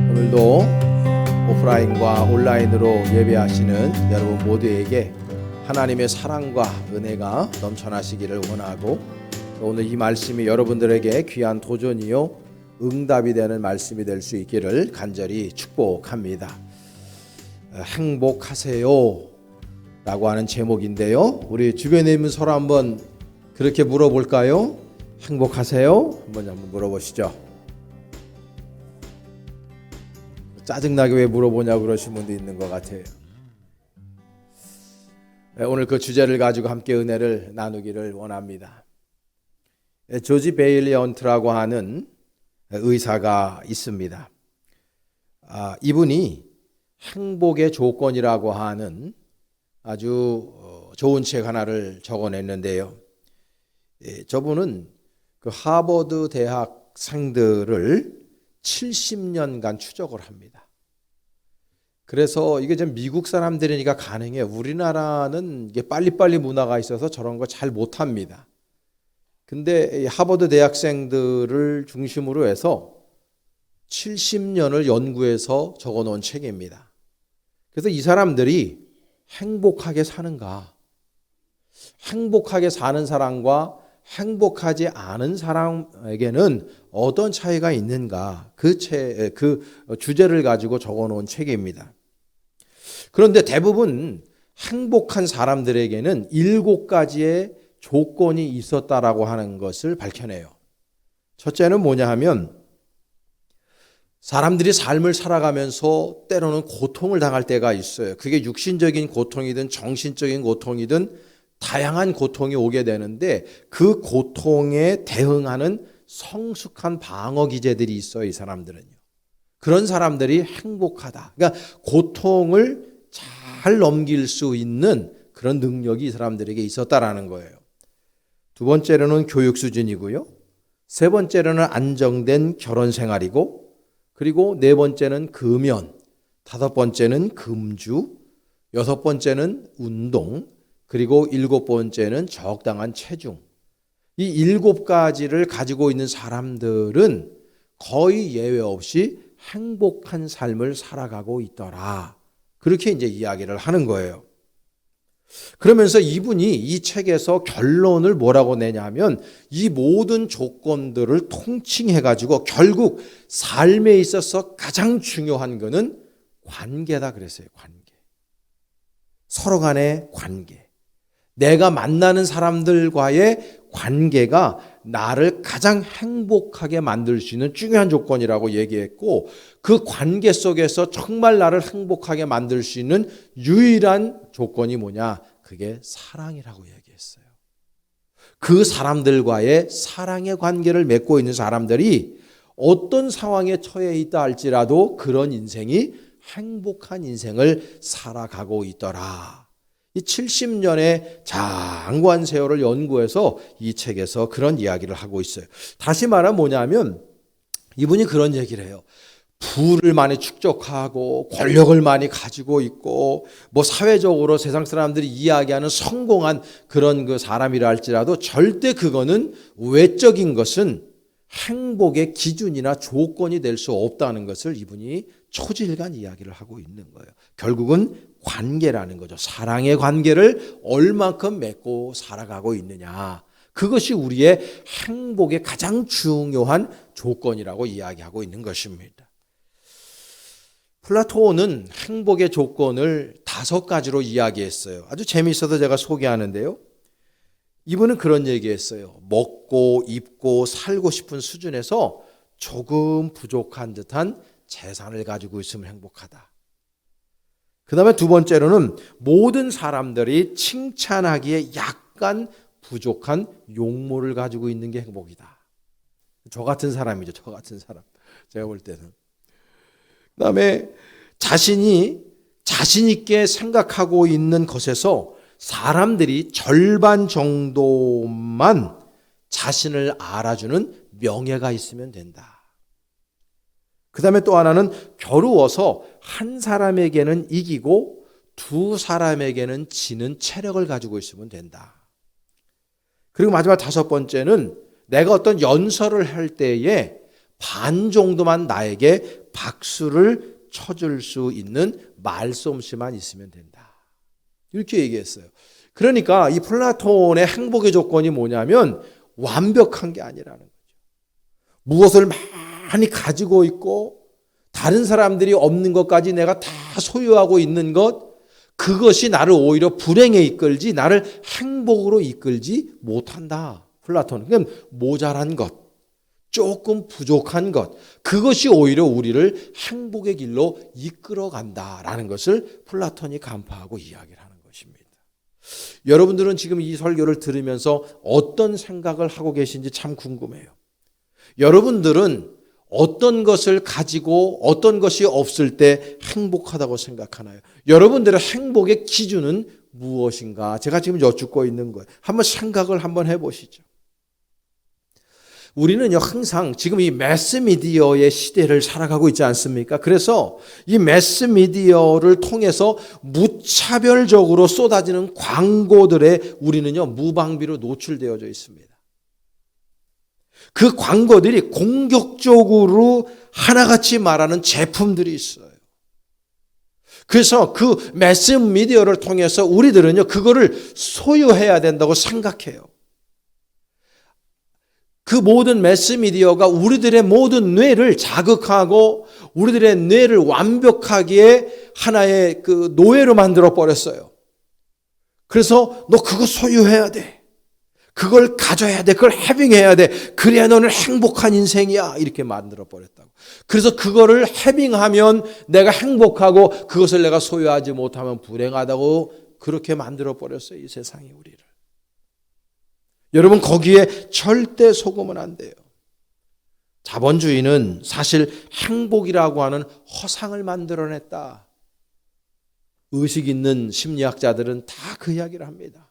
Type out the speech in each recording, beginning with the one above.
오늘도 오프라인과 온라인으로 예배하시는 여러분 모두에게 하나님의 사랑과 은혜가 넘쳐나시기를 원하고, 오늘 이 말씀이 여러분들에게 귀한 도전이요 응답이 되는 말씀이 될 수 있기를 간절히 축복합니다. 행복하세요 라고 하는 제목인데요, 우리 주변에 있는 서로 한번 그렇게 물어볼까요? 행복하세요? 한번 물어보시죠. 짜증나게 왜 물어보냐고 그러신 분도 있는 것 같아요. 오늘 그 주제를 가지고 함께 은혜를 나누기를 원합니다. 조지 베일리 헌트라고 하는 의사가 있습니다. 이분이 행복의 조건이라고 하는 아주 좋은 책 하나를 적어냈는데요. 저분은 그 하버드 대학생들을 70년간 추적을 합니다. 그래서 이게 좀 미국 사람들이니까 가능해요. 우리나라는 이게 빨리빨리 문화가 있어서 저런 거 잘 못합니다. 근데 하버드 대학생들을 중심으로 해서 70년을 연구해서 적어놓은 책입니다. 그래서 이 사람들이 행복하게 사는가, 행복하게 사는 사람과 행복하지 않은 사람에게는 어떤 차이가 있는가, 그 주제를 가지고 적어놓은 책입니다. 그런데 대부분 행복한 사람들에게는 7가지의 조건이 있었다라고 하는 것을 밝혀내요. 첫째는 뭐냐 하면, 사람들이 삶을 살아가면서 때로는 고통을 당할 때가 있어요. 그게 육신적인 고통이든 정신적인 고통이든 다양한 고통이 오게 되는데, 그 고통에 대응하는 성숙한 방어 기제들이 있어요. 이 사람들은요. 그런 사람들이 행복하다. 그러니까 고통을 잘 넘길 수 있는 그런 능력이 이 사람들에게 있었다라는 거예요. 두 번째로는 교육 수준이고요. 세 번째로는 안정된 결혼 생활이고, 그리고 네 번째는 금연, 다섯 번째는 금주, 여섯 번째는 운동, 그리고 7번째는 적당한 체중. 이 7가지를 가지고 있는 사람들은 거의 예외 없이 행복한 삶을 살아가고 있더라. 그렇게 이제 이야기를 하는 거예요. 그러면서 이분이 이 책에서 결론을 뭐라고 내냐면, 이 모든 조건들을 통칭해가지고 결국 삶에 있어서 가장 중요한 것은 관계다 그랬어요. 관계. 서로 간의 관계. 내가 만나는 사람들과의 관계가 나를 가장 행복하게 만들 수 있는 중요한 조건이라고 얘기했고, 그 관계 속에서 정말 나를 행복하게 만들 수 있는 유일한 조건이 뭐냐? 그게 사랑이라고 얘기했어요. 그 사람들과의 사랑의 관계를 맺고 있는 사람들이 어떤 상황에 처해 있다 할지라도 그런 인생이 행복한 인생을 살아가고 있더라. 이 70년의 장관 세월을 연구해서 이 책에서 그런 이야기를 하고 있어요. 다시 말하면 뭐냐면, 이분이 그런 얘기를 해요. 부를 많이 축적하고 권력을 많이 가지고 있고 사회적으로 세상 사람들이 이야기하는 성공한 그런 그 사람이라 할지라도 절대 그거는 외적인 것은 행복의 기준이나 조건이 될 수 없다는 것을 이분이 초지일간 이야기를 하고 있는 거예요. 결국은 관계라는 거죠. 사랑의 관계를 얼만큼 맺고 살아가고 있느냐. 그것이 우리의 행복의 가장 중요한 조건이라고 이야기하고 있는 것입니다. 플라톤은 행복의 조건을 5가지로 이야기했어요. 아주 재미있어서 제가 소개하는데요. 이분은 그런 얘기했어요. 먹고 입고 살고 싶은 수준에서 조금 부족한 듯한 재산을 가지고 있으면 행복하다. 그 다음에 두 번째로는 모든 사람들이 칭찬하기에 약간 부족한 용모를 가지고 있는 게 행복이다. 저 같은 사람이죠. 저 같은 사람. 제가 볼 때는. 그 다음에 자신이 자신 있게 생각하고 있는 것에서 사람들이 절반 정도만 자신을 알아주는 명예가 있으면 된다. 그 다음에 또 하나는 겨루어서 한 사람에게는 이기고 두 사람에게는 지는 체력을 가지고 있으면 된다. 그리고 마지막 다섯 번째는 내가 어떤 연설을 할 때에 반 정도만 나에게 박수를 쳐줄 수 있는 말솜씨만 있으면 된다. 이렇게 얘기했어요. 그러니까 이 플라톤의 행복의 조건이 뭐냐면 완벽한 게 아니라는 거죠. 무엇을 많이 가지고 있고 다른 사람들이 없는 것까지 내가 다 소유하고 있는 것, 그것이 나를 오히려 불행에 이끌지 나를 행복으로 이끌지 못한다. 플라톤은 그냥 모자란 것, 조금 부족한 것, 그것이 오히려 우리를 행복의 길로 이끌어간다라는 것을 플라톤이 간파하고 이야기를 하는 것입니다. 여러분들은 지금 이 설교를 들으면서 어떤 생각을 하고 계신지 참 궁금해요. 여러분들은 어떤 것을 가지고 어떤 것이 없을 때 행복하다고 생각하나요? 여러분들의 행복의 기준은 무엇인가? 제가 지금 여쭙고 있는 거예요. 한번 생각을 한번 해보시죠. 우리는요, 항상 지금 이 매스미디어의 시대를 살아가고 있지 않습니까? 그래서 이 매스미디어를 통해서 무차별적으로 쏟아지는 광고들에 우리는요, 무방비로 노출되어져 있습니다. 그 광고들이 공격적으로 하나같이 말하는 제품들이 있어요. 그래서 그 매스미디어를 통해서 우리들은요, 그거를 소유해야 된다고 생각해요. 그 모든 매스미디어가 우리들의 모든 뇌를 자극하고 우리들의 뇌를 완벽하게 하나의 그 노예로 만들어 버렸어요. 그래서 너 그거 소유해야 돼. 그걸 가져야 돼. 그걸 해빙해야 돼. 그래야 너는 행복한 인생이야. 이렇게 만들어 버렸다고. 그래서 그거를 해빙하면 내가 행복하고 그것을 내가 소유하지 못하면 불행하다고 그렇게 만들어 버렸어요. 이 세상이 우리를. 여러분, 거기에 절대 속으면 안 돼요. 자본주의는 사실 행복이라고 하는 허상을 만들어냈다. 의식 있는 심리학자들은 다 그 이야기를 합니다.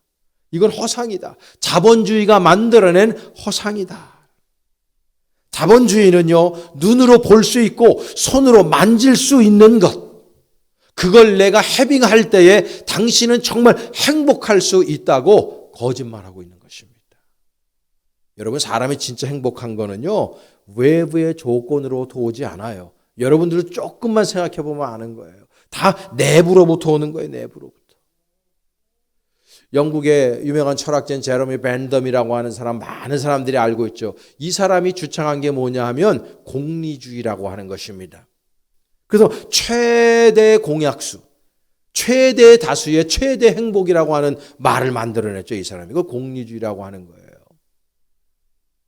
이건 허상이다. 자본주의가 만들어낸 허상이다. 자본주의는요, 눈으로 볼 수 있고 손으로 만질 수 있는 것, 그걸 내가 해빙할 때에 당신은 정말 행복할 수 있다고 거짓말하고 있는 것입니다. 여러분, 사람이 진짜 행복한 거는요, 외부의 조건으로부터 오지 않아요. 여러분들은 조금만 생각해 보면 아는 거예요. 다 내부로부터 오는 거예요. 내부로부터. 영국의 유명한 철학자인 제러미 벤덤이라고 하는 사람, 많은 사람들이 알고 있죠. 이 사람이 주창한 게 뭐냐 하면 공리주의라고 하는 것입니다. 그래서 최대 공약수, 최대 다수의 최대 행복이라고 하는 말을 만들어냈죠. 이 사람이. 이거 공리주의라고 하는 거예요.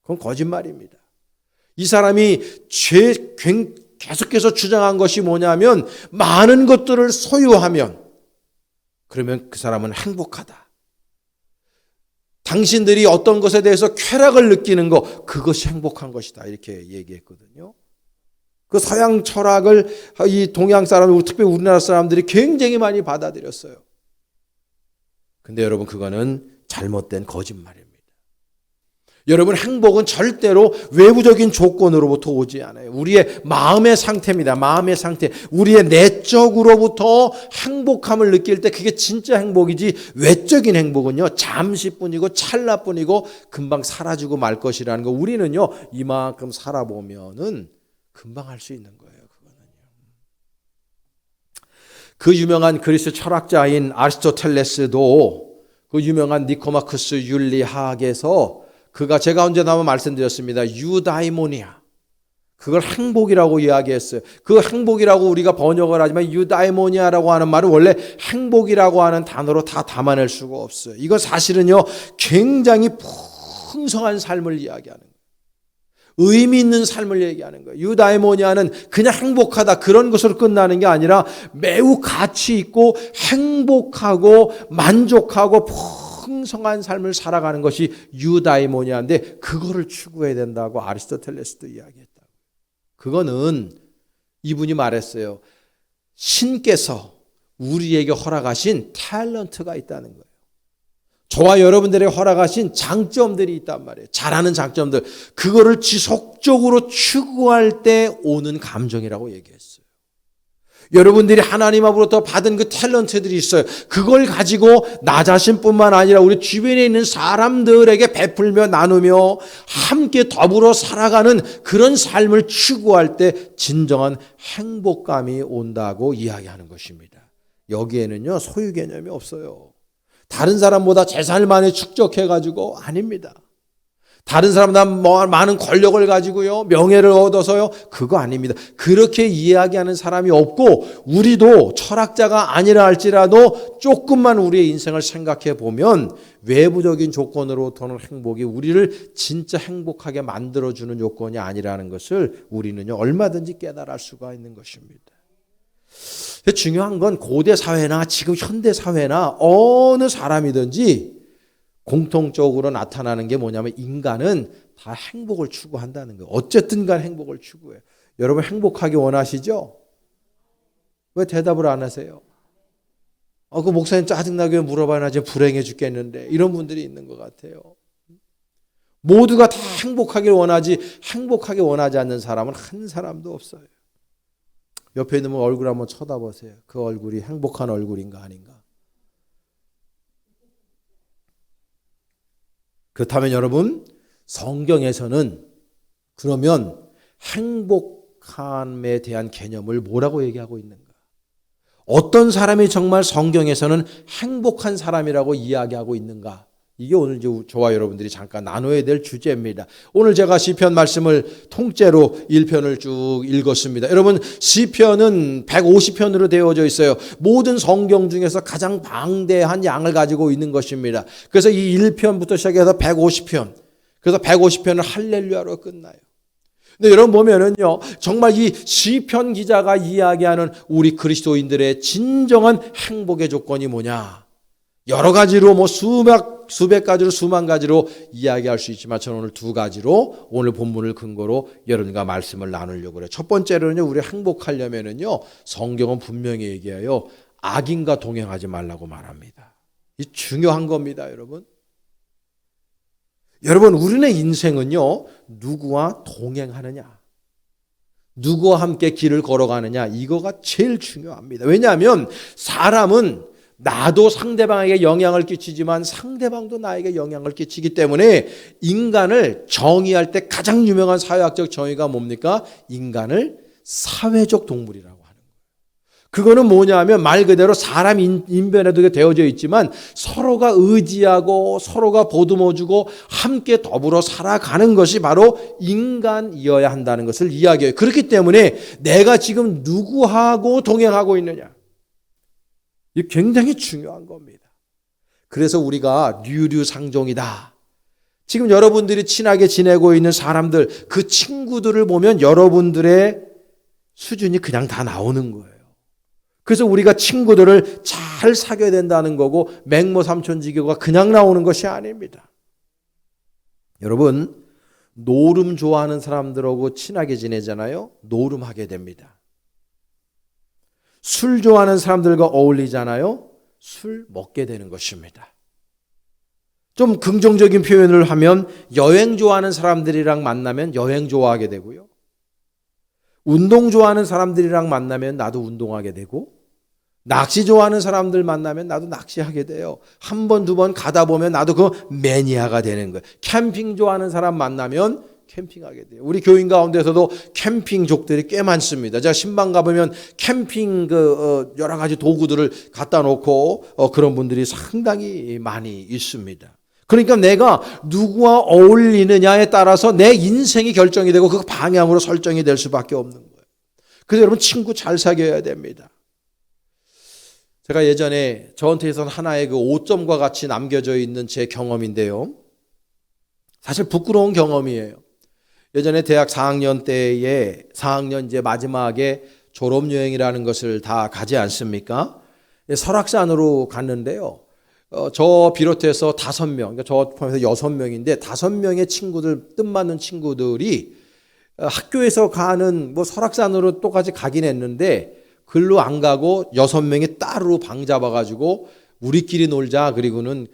그건 거짓말입니다. 이 사람이 계속해서 주장한 것이 뭐냐면 많은 것들을 소유하면 그러면 그 사람은 행복하다. 당신들이 어떤 것에 대해서 쾌락을 느끼는 것, 그것이 행복한 것이다. 이렇게 얘기했거든요. 그 서양 철학을 이 동양 사람, 특히 우리나라 사람들이 굉장히 많이 받아들였어요. 근데 여러분, 그거는 잘못된 거짓말입니다. 여러분, 행복은 절대로 외부적인 조건으로부터 오지 않아요. 우리의 마음의 상태입니다. 마음의 상태. 우리의 내적으로부터 행복함을 느낄 때 그게 진짜 행복이지, 외적인 행복은요, 잠시뿐이고 찰나뿐이고 금방 사라지고 말 것이라는 거, 우리는요, 이만큼 살아보면은 금방 할 수 있는 거예요. 그거는요. 그 유명한 그리스 철학자인 아리스토텔레스도 그 유명한 니코마크스 윤리학에서 그가, 제가 언제 한번 말씀드렸습니다. 유다이모니아. 그걸 행복이라고 이야기했어요. 그 행복이라고 우리가 번역을 하지만 유다이모니아라고 하는 말은 원래 행복이라고 하는 단어로 다 담아낼 수가 없어요. 이거 사실은요, 굉장히 풍성한 삶을 이야기하는 거예요. 의미 있는 삶을 얘기하는 거예요. 유다이모니아는 그냥 행복하다, 그런 것으로 끝나는 게 아니라 매우 가치 있고 행복하고 만족하고 풍성한 삶을 살아가는 것이 유다이모니아인데, 그거를 추구해야 된다고 아리스토텔레스도 이야기했다. 그거는 이분이 말했어요. 신께서 우리에게 허락하신 탤런트가 있다는 거예요. 저와 여러분들에게 허락하신 장점들이 있단 말이에요. 잘하는 장점들. 그거를 지속적으로 추구할 때 오는 감정이라고 얘기했어요. 여러분들이 하나님 앞으로부터 받은 그 탤런트들이 있어요. 그걸 가지고 나 자신뿐만 아니라 우리 주변에 있는 사람들에게 베풀며 나누며 함께 더불어 살아가는 그런 삶을 추구할 때 진정한 행복감이 온다고 이야기하는 것입니다. 여기에는요, 소유 개념이 없어요. 다른 사람보다 재산을 많이 축적해가지고 아닙니다. 다른 사람보다 많은 권력을 가지고요, 명예를 얻어서요, 그거 아닙니다. 그렇게 이야기하는 사람이 없고, 우리도 철학자가 아니라 할지라도 조금만 우리의 인생을 생각해 보면 외부적인 조건으로부터는 행복이 우리를 진짜 행복하게 만들어주는 요건이 아니라는 것을 우리는요, 얼마든지 깨달을 수가 있는 것입니다. 중요한 건 고대 사회나 지금 현대 사회나 어느 사람이든지 공통적으로 나타나는 게 뭐냐면 인간은 다 행복을 추구한다는 거예요. 어쨌든 간 행복을 추구해요. 여러분 행복하게 원하시죠? 왜 대답을 안 하세요? 그 목사님 짜증나게 물어봐야 나 지금 불행해 죽겠는데, 이런 분들이 있는 것 같아요. 모두가 다 행복하길 원하지 행복하게 원하지 않는 사람은 한 사람도 없어요. 옆에 있는 분 얼굴 한번 쳐다보세요. 그 얼굴이 행복한 얼굴인가 아닌가? 그렇다면 여러분, 성경에서는 그러면 행복함에 대한 개념을 뭐라고 얘기하고 있는가? 어떤 사람이 정말 성경에서는 행복한 사람이라고 이야기하고 있는가? 이게 오늘 이제 저와 여러분들이 잠깐 나눠야 될 주제입니다. 오늘 제가 시편 말씀을 통째로 1편을 쭉 읽었습니다. 여러분, 시편은 150편으로 되어져 있어요. 모든 성경 중에서 가장 방대한 양을 가지고 있는 것입니다. 그래서 이 1편부터 시작해서 150편. 그래서 150편을 할렐루야로 끝나요. 근데 여러분 보면은요, 정말 이 시편 기자가 이야기하는 우리 그리스도인들의 진정한 행복의 조건이 뭐냐? 여러 가지로 수백 가지로 수만 가지로 이야기할 수 있지만 저는 오늘 두 가지로 오늘 본문을 근거로 여러분과 말씀을 나누려고 그래요. 첫 번째로는요, 우리 행복하려면은요, 성경은 분명히 얘기해요. 악인과 동행하지 말라고 말합니다. 이 중요한 겁니다, 여러분. 여러분, 우리의 인생은요, 누구와 동행하느냐, 누구와 함께 길을 걸어가느냐, 이거가 제일 중요합니다. 왜냐하면 사람은 나도 상대방에게 영향을 끼치지만 상대방도 나에게 영향을 끼치기 때문에 인간을 정의할 때 가장 유명한 사회학적 정의가 뭡니까? 인간을 사회적 동물이라고 하는 거예요. 그거는 뭐냐면 말 그대로 사람 인변에도 되어져 있지만 서로가 의지하고 서로가 보듬어주고 함께 더불어 살아가는 것이 바로 인간이어야 한다는 것을 이야기해요. 그렇기 때문에 내가 지금 누구하고 동행하고 있느냐, 이게 굉장히 중요한 겁니다. 그래서 우리가 류류상종이다. 지금 여러분들이 친하게 지내고 있는 사람들, 그 친구들을 보면 여러분들의 수준이 그냥 다 나오는 거예요. 그래서 우리가 친구들을 잘 사귀어야 된다는 거고, 맹모 삼촌지교가 그냥 나오는 것이 아닙니다. 여러분, 노름 좋아하는 사람들하고 친하게 지내잖아요. 노름하게 됩니다. 술 좋아하는 사람들과 어울리잖아요. 술 먹게 되는 것입니다. 좀 긍정적인 표현을 하면 여행 좋아하는 사람들이랑 만나면 여행 좋아하게 되고요. 운동 좋아하는 사람들이랑 만나면 나도 운동하게 되고, 낚시 좋아하는 사람들 만나면 나도 낚시하게 돼요. 한 번, 두 번 가다 보면 나도 그 매니아가 되는 거예요. 캠핑 좋아하는 사람 만나면 캠핑하게 돼요. 우리 교인 가운데서도 캠핑족들이 꽤 많습니다. 제가 신방 가보면 캠핑 여러 가지 도구들을 갖다 놓고 그런 분들이 상당히 많이 있습니다. 그러니까 내가 누구와 어울리느냐에 따라서 내 인생이 결정이 되고 그 방향으로 설정이 될 수밖에 없는 거예요. 그래서 여러분, 친구 잘 사귀어야 됩니다. 제가 예전에 저한테선 하나의 그 5점과 같이 남겨져 있는 제 경험인데요. 사실 부끄러운 경험이에요. 예전에 대학 4학년 때에 4학년 이제 마지막에 졸업여행이라는 것을 다 가지 않습니까? 설악산으로 갔는데요. 저 비롯해서 5명, 그러니까 저 포함해서 6명인데 5명의 친구들, 뜻맞는 친구들이 학교에서 가는 설악산으로 똑같이 가긴 했는데 글로 안 가고 6명이 따로 방 잡아가지고 우리끼리 놀자, 그리고는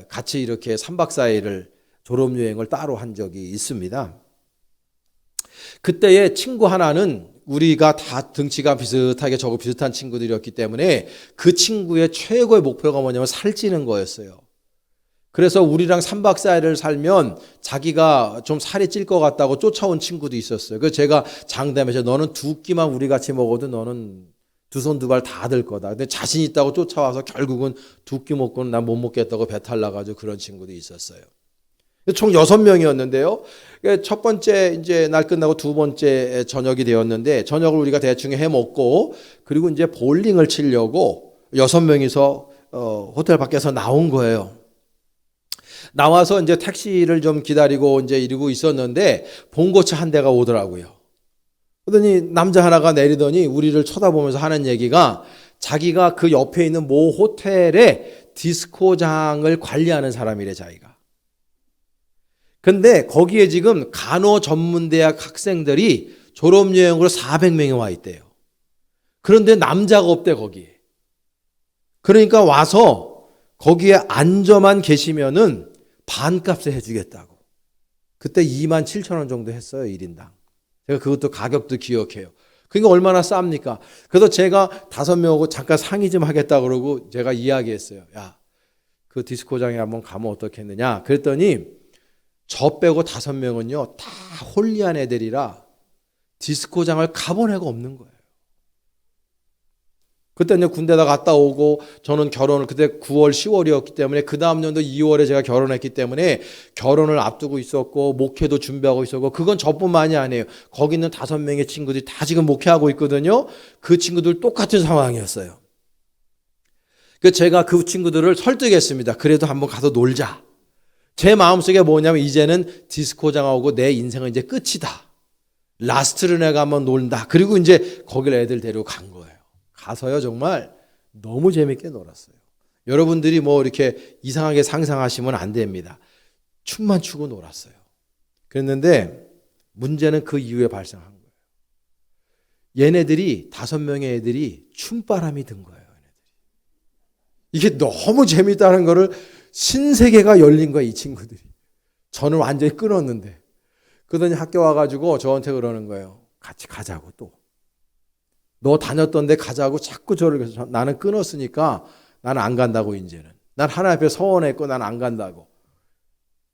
같이 이렇게 3박 4일을 졸업여행을 따로 한 적이 있습니다. 그때의 친구 하나는 우리가 다 등치가 비슷하게 저고 비슷한 친구들이었기 때문에 그 친구의 최고의 목표가 뭐냐면 살찌는 거였어요. 그래서 우리랑 3박 4일을 살면 자기가 좀 살이 찔 것 같다고 쫓아온 친구도 있었어요. 그래서 제가 장담해서 너는 두 끼만 우리 같이 먹어도 너는 두 손 두 발 다 들 거다. 근데 자신 있다고 쫓아와서 결국은 두 끼 먹고는 난 못 먹겠다고 배탈 나가지고 그런 친구도 있었어요. 총 6명이었는데요. 첫 번째 이제 날 끝나고 두 번째 저녁이 되었는데 저녁을 우리가 대충 해 먹고 그리고 이제 볼링을 치려고 6명이서 호텔 밖에서 나온 거예요. 나와서 이제 택시를 좀 기다리고 이제 이러고 있었는데 봉고차 한 대가 오더라고요. 그러더니 남자 하나가 내리더니 우리를 쳐다보면서 하는 얘기가 자기가 그 옆에 있는 모 호텔의 디스코장을 관리하는 사람이래, 자기가. 근데 거기에 지금 간호전문대학 학생들이 졸업여행으로 400명이 와 있대요. 그런데 남자가 없대, 거기에. 그러니까 와서 거기에 앉아만 계시면은 반값에 해주겠다고. 그때 27,000원 정도 했어요, 1인당. 제가 그것도 가격도 기억해요. 그러니까 얼마나 쌉니까? 그래서 제가 5명하고 잠깐 상의 좀 하겠다 그러고 제가 이야기했어요. 야, 그 디스코장에 한번 가면 어떻겠느냐. 그랬더니 저 빼고 5명은요, 다 홀리한 애들이라 디스코장을 가본 애가 없는 거예요. 그때 이제 군대다 갔다 오고 저는 결혼을 그때 9월, 10월이었기 때문에 그 다음 년도 2월에 제가 결혼했기 때문에 결혼을 앞두고 있었고 목회도 준비하고 있었고 그건 저뿐만이 아니에요. 거기 있는 5명의 친구들이 다 지금 목회하고 있거든요. 그 친구들 똑같은 상황이었어요. 그래서 제가 그 친구들을 설득했습니다. 그래도 한번 가서 놀자. 제 마음속에 뭐냐면 이제는 디스코장하고 내 인생은 이제 끝이다. 라스트를 내가 한번 놀다. 그리고 이제 거길 애들 데리고 간 거예요. 가서요 정말 너무 재밌게 놀았어요. 여러분들이 뭐 이렇게 이상하게 상상하시면 안 됩니다. 춤만 추고 놀았어요. 그랬는데 문제는 그 이후에 발생한 거예요. 얘네들이 5명의 애들이 춤바람이 든 거예요. 이게 너무 재밌다는 거를 신세계가 열린 거야, 이 친구들이. 저는 완전히 끊었는데. 그러더니 학교 와가지고 저한테 그러는 거예요. 같이 가자고 또. 너 다녔던 데 가자고 자꾸 저를 그래서 나는 끊었으니까 나는 안 간다고 이제는. 난 하나님 앞에 서원했고 난 안 간다고.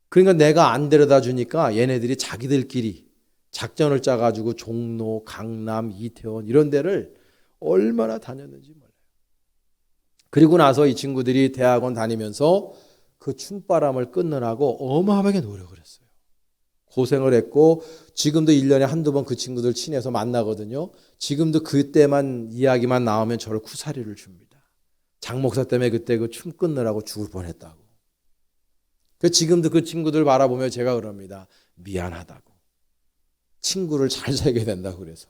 그러니까 내가 안 데려다 주니까 얘네들이 자기들끼리 작전을 짜가지고 종로, 강남, 이태원 이런 데를 얼마나 다녔는지 몰라요. 그리고 나서 이 친구들이 대학원 다니면서 그 춤바람을 끊느라고 어마어마하게 노력을 했어요. 고생을 했고 지금도 1년에 한두 번 그 친구들 친해서 만나거든요. 지금도 그때만 이야기만 나오면 저를 쿠사리를 줍니다. 장 목사 때문에 그때 그 춤 끊느라고 죽을 뻔했다고. 지금도 그 친구들 바라보며 제가 그럽니다. 미안하다고. 친구를 잘 사귀어야 된다고 그래서.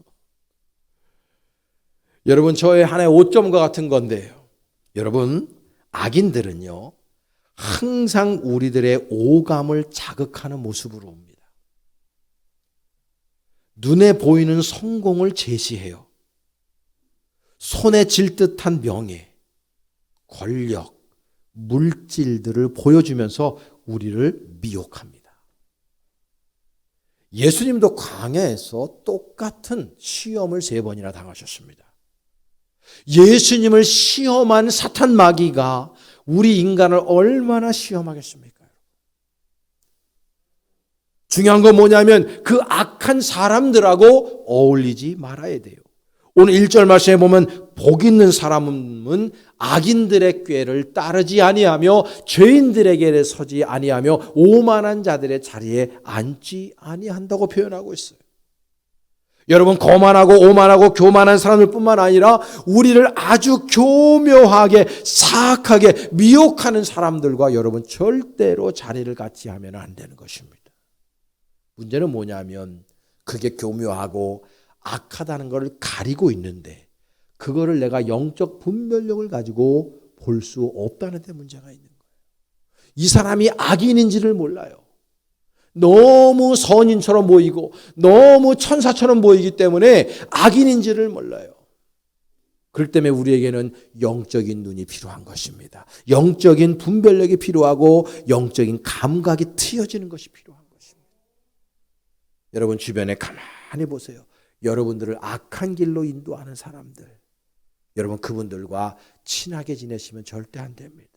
여러분 저의 하나의 오점과 같은 건데요. 여러분 악인들은요. 항상 우리들의 오감을 자극하는 모습으로 옵니다. 눈에 보이는 성공을 제시해요. 손에 쥘 듯한 명예, 권력, 물질들을 보여주면서 우리를 미혹합니다. 예수님도 광야에서 똑같은 시험을 3번이나 당하셨습니다. 예수님을 시험한 사탄 마귀가 우리 인간을 얼마나 시험하겠습니까? 중요한 건 뭐냐면 그 악한 사람들하고 어울리지 말아야 돼요. 오늘 1절 말씀에 보면 복 있는 사람은 악인들의 꾀를 따르지 아니하며 죄인들에게 서지 아니하며 오만한 자들의 자리에 앉지 아니한다고 표현하고 있어요. 여러분 거만하고 오만하고 교만한 사람들 뿐만 아니라 우리를 아주 교묘하게 사악하게 미혹하는 사람들과 여러분 절대로 자리를 같이 하면 안 되는 것입니다. 문제는 뭐냐면 그게 교묘하고 악하다는 것을 가리고 있는데 그거를 내가 영적 분별력을 가지고 볼 수 없다는 데 문제가 있는 거예요. 이 사람이 악인인지를 몰라요. 너무 선인처럼 보이고 너무 천사처럼 보이기 때문에 악인인지를 몰라요. 그렇기 때문에 우리에게는 영적인 눈이 필요한 것입니다. 영적인 분별력이 필요하고 영적인 감각이 트여지는 것이 필요한 것입니다. 여러분 주변에 가만히 보세요. 여러분들을 악한 길로 인도하는 사람들, 여러분 그분들과 친하게 지내시면 절대 안 됩니다.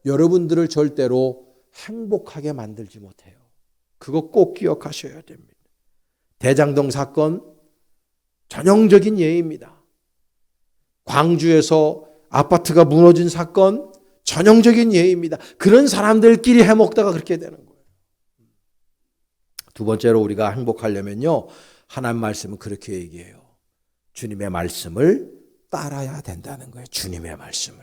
여러분들을 절대로 행복하게 만들지 못해요. 그거 꼭 기억하셔야 됩니다. 대장동 사건 전형적인 예입니다. 광주에서 아파트가 무너진 사건 전형적인 예입니다. 그런 사람들끼리 해먹다가 그렇게 되는 거예요. 두 번째로 우리가 행복하려면요, 하나님 말씀은 그렇게 얘기해요. 주님의 말씀을 따라야 된다는 거예요. 주님의 말씀을.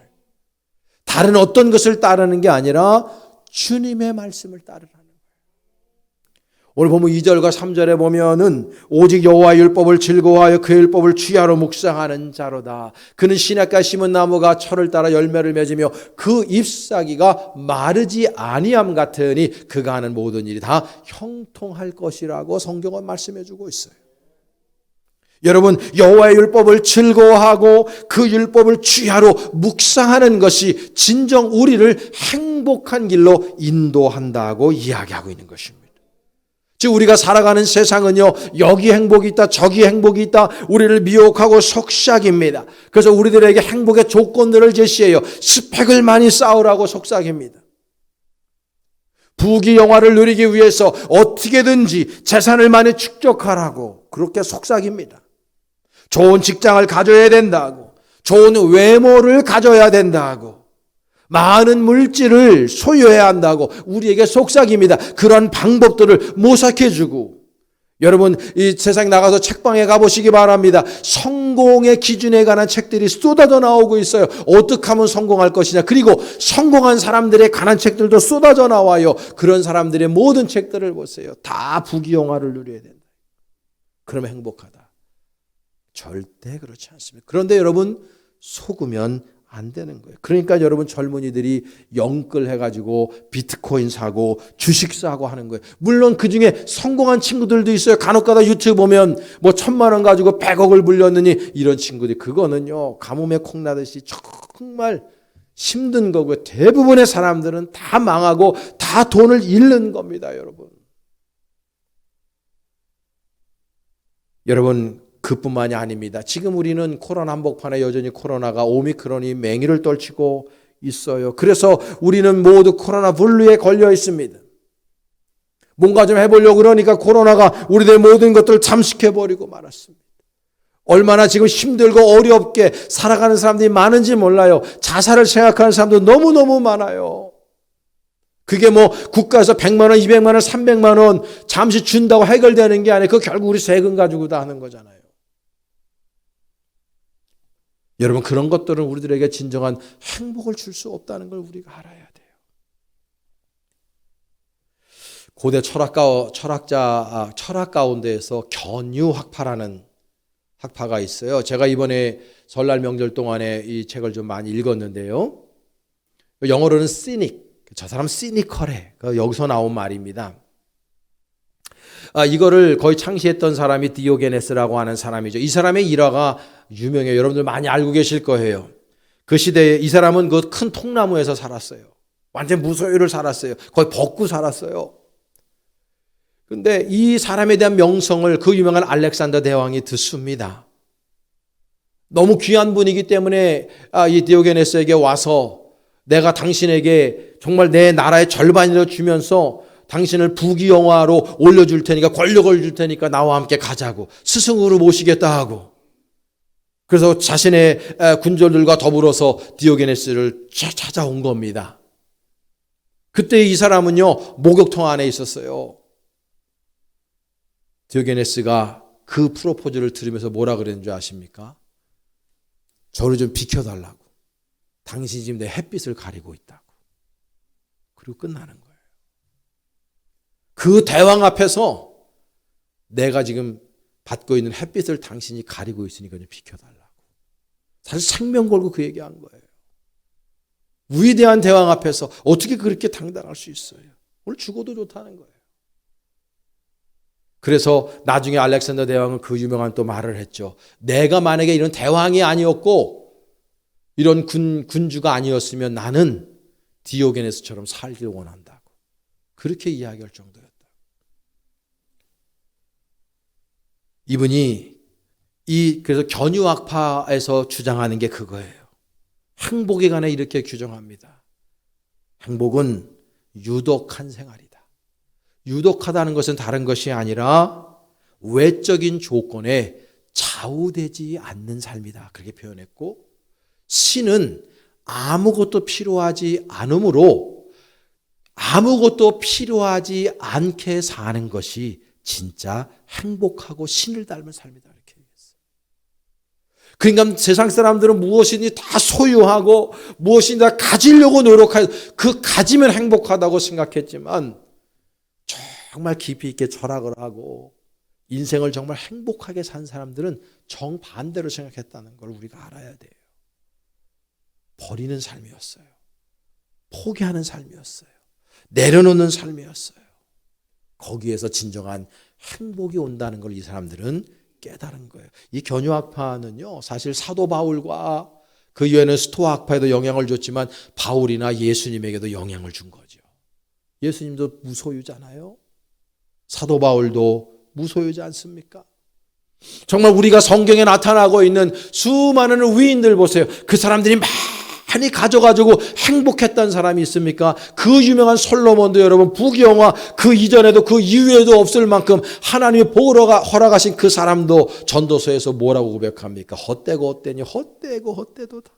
다른 어떤 것을 따르는 게 아니라 주님의 말씀을 따르라는 거예요. 오늘 보면 2절과 3절에 보면은 오직 여호와의 율법을 즐거워하여 그 율법을 주야로 묵상하는 자로다. 그는 시냇가에 심은 나무가 철을 따라 열매를 맺으며 그 잎사귀가 마르지 아니함 같으니 그가 하는 모든 일이 다 형통할 것이라고 성경은 말씀해 주고 있어요. 여러분, 여호와의 율법을 즐거워하고 그 율법을 주야로 묵상하는 것이 진정 우리를 행복한 길로 인도한다고 이야기하고 있는 것입니다. 즉 우리가 살아가는 세상은요, 여기 행복이 있다, 저기 행복이 있다, 우리를 미혹하고 속삭입니다. 그래서 우리들에게 행복의 조건들을 제시해요. 스펙을 많이 쌓으라고 속삭입니다. 부귀영화를 누리기 위해서 어떻게든지 재산을 많이 축적하라고 그렇게 속삭입니다. 좋은 직장을 가져야 된다고, 좋은 외모를 가져야 된다고, 많은 물질을 소유해야 한다고 우리에게 속삭입니다. 그런 방법들을 모색해주고, 여러분 이 세상 나가서 책방에 가보시기 바랍니다. 성공의 기준에 관한 책들이 쏟아져 나오고 있어요. 어떻게 하면 성공할 것이냐, 그리고 성공한 사람들에 관한 책들도 쏟아져 나와요. 그런 사람들의 모든 책들을 보세요. 다 부귀영화를 누려야 된다. 그러면 행복하다. 절대 그렇지 않습니다. 그런데 여러분, 속으면 안 되는 거예요. 그러니까 여러분 젊은이들이 영끌 해가지고 비트코인 사고 주식 사고 하는 거예요. 물론 그중에 성공한 친구들도 있어요. 간혹가다 유튜브 보면 뭐 1,000만 원 가지고 100억을 불렸느니 이런 친구들이, 그거는요 가뭄에 콩 나듯이 정말 힘든 거고요. 대부분의 사람들은 다 망하고 다 돈을 잃는 겁니다. 여러분 그뿐만이 아닙니다. 지금 우리는 코로나 한복판에 여전히 코로나가 오미크론이 맹위를 떨치고 있어요. 그래서 우리는 모두 코로나 분류에 걸려 있습니다. 뭔가 좀 해보려고 그러니까 코로나가 우리들의 모든 것들을 잠식해버리고 말았습니다. 얼마나 지금 힘들고 어렵게 살아가는 사람들이 많은지 몰라요. 자살을 생각하는 사람도 너무너무 많아요. 그게 뭐 국가에서 100만 원, 200만 원, 300만 원 잠시 준다고 해결되는 게 아니에요. 그거 결국 우리 세금 가지고 다 하는 거잖아요. 여러분 그런 것들은 우리들에게 진정한 행복을 줄 수 없다는 걸 우리가 알아야 돼요. 고대 철학 가운데에서 견유학파라는 학파가 있어요. 제가 이번에 설날 명절 동안에 이 책을 좀 많이 읽었는데요. 영어로는 cynic, 저 사람 시니컬해. 여기서 나온 말입니다. 이거를 거의 창시했던 사람이 디오게네스라고 하는 사람이죠. 이 사람의 일화가 유명해요. 여러분들 많이 알고 계실 거예요. 그 시대에 이 사람은 그 큰 통나무에서 살았어요. 완전 무소유를 살았어요. 거의 벗고 살았어요. 근데 이 사람에 대한 명성을 그 유명한 알렉산더 대왕이 듣습니다. 너무 귀한 분이기 때문에 이 디오게네스에게 와서 내가 당신에게 정말 내 나라의 절반이라도 주면서 당신을 부귀영화로 올려줄 테니까, 권력을 줄 테니까 나와 함께 가자고 스승으로 모시겠다 하고, 그래서 자신의 군졸들과 더불어서 디오게네스를 찾아온 겁니다. 그때 이 사람은요 목욕탕 안에 있었어요. 디오게네스가 그 프로포즈를 들으면서 뭐라 그랬는 줄 아십니까? 저를 좀 비켜달라고. 당신이 지금 내 햇빛을 가리고 있다고. 그리고 끝나는 거예요. 그 대왕 앞에서 내가 지금 받고 있는 햇빛을 당신이 가리고 있으니까 좀 비켜달라고. 사실 생명 걸고 그 얘기한 거예요. 위대한 대왕 앞에서 어떻게 그렇게 당당할 수 있어요? 오늘 죽어도 좋다는 거예요. 그래서 나중에 알렉산더 대왕은 그 유명한 또 말을 했죠. 내가 만약에 이런 대왕이 아니었고 이런 군주가 아니었으면 나는 디오게네스처럼 살길 원한다고. 그렇게 이야기할 정도였다. 이분이 그래서 견유학파에서 주장하는 게 그거예요. 행복에 관해 이렇게 규정합니다. 행복은 유독한 생활이다. 유독하다는 것은 다른 것이 아니라 외적인 조건에 좌우되지 않는 삶이다. 그렇게 표현했고, 신은 아무것도 필요하지 않으므로 아무것도 필요하지 않게 사는 것이 진짜 행복하고 신을 닮은 삶이다. 이렇게 얘기했어요. 그러니까 세상 사람들은 무엇이든지 다 소유하고 무엇이든지 다 가지려고 노력하고 그 가지면 행복하다고 생각했지만 정말 깊이 있게 철학을 하고 인생을 정말 행복하게 산 사람들은 정반대로 생각했다는 걸 우리가 알아야 돼요. 버리는 삶이었어요. 포기하는 삶이었어요. 내려놓는 삶이었어요. 거기에서 진정한 행복이 온다는 걸 이 사람들은 깨달은 거예요. 이 견유학파는요, 사실 사도 바울과 그 이후에는 스토아학파에도 영향을 줬지만 바울이나 예수님에게도 영향을 준 거죠. 예수님도 무소유잖아요. 사도 바울도 무소유지 않습니까? 정말 우리가 성경에 나타나고 있는 수많은 위인들 보세요. 그 사람들이 많이 가져가지고 행복했던 사람이 있습니까? 그 유명한 솔로몬도 여러분 부귀영화 그 이전에도 그 이후에도 없을 만큼 하나님이 허락하신 그 사람도 전도서에서 뭐라고 고백합니까? 헛되고 헛되니 헛되고 헛되도다.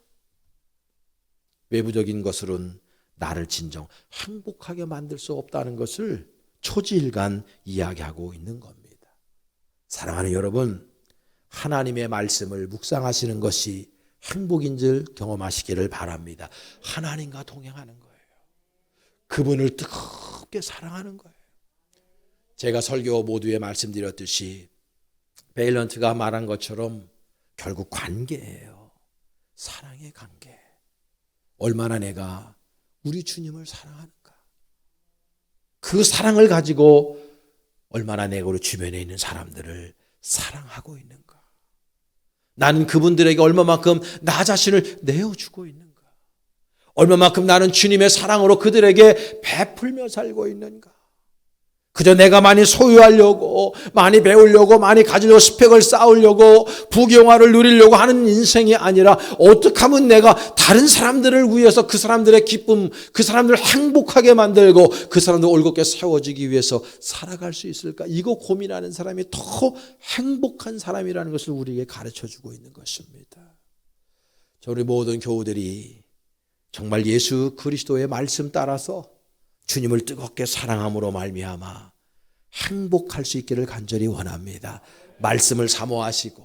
외부적인 것으로는 나를 진정 행복하게 만들 수 없다는 것을 초지일간 이야기하고 있는 겁니다. 사랑하는 여러분, 하나님의 말씀을 묵상하시는 것이 행복인 줄 경험하시기를 바랍니다. 하나님과 동행하는 거예요. 그분을 뜨겁게 사랑하는 거예요. 제가 설교 모두에 말씀드렸듯이 베일런트가 말한 것처럼 결국 관계예요. 사랑의 관계. 얼마나 내가 우리 주님을 사랑하는가. 그 사랑을 가지고 얼마나 내가 우리 주변에 있는 사람들을 사랑하고 있는가. 나는 그분들에게 얼마만큼 나 자신을 내어주고 있는가. 얼마만큼 나는 주님의 사랑으로 그들에게 베풀며 살고 있는가. 그저 내가 많이 소유하려고, 많이 배우려고, 많이 가지려고, 스펙을 쌓으려고, 부귀영화를 누리려고 하는 인생이 아니라 어떻게 하면 내가 다른 사람들을 위해서 그 사람들의 기쁨, 그 사람들을 행복하게 만들고 그 사람들 올곧게 세워지기 위해서 살아갈 수 있을까? 이거 고민하는 사람이 더 행복한 사람이라는 것을 우리에게 가르쳐주고 있는 것입니다. 우리 모든 교우들이 정말 예수 그리스도의 말씀 따라서 주님을 뜨겁게 사랑함으로 말미암아 행복할 수 있기를 간절히 원합니다. 말씀을 사모하시고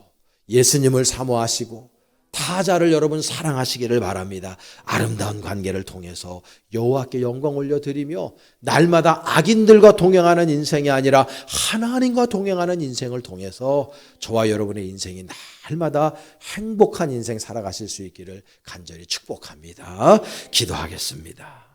예수님을 사모하시고 타자를 여러분 사랑하시기를 바랍니다. 아름다운 관계를 통해서 여호와께 영광 올려드리며 날마다 악인들과 동행하는 인생이 아니라 하나님과 동행하는 인생을 통해서 저와 여러분의 인생이 날마다 행복한 인생 살아가실 수 있기를 간절히 축복합니다. 기도하겠습니다.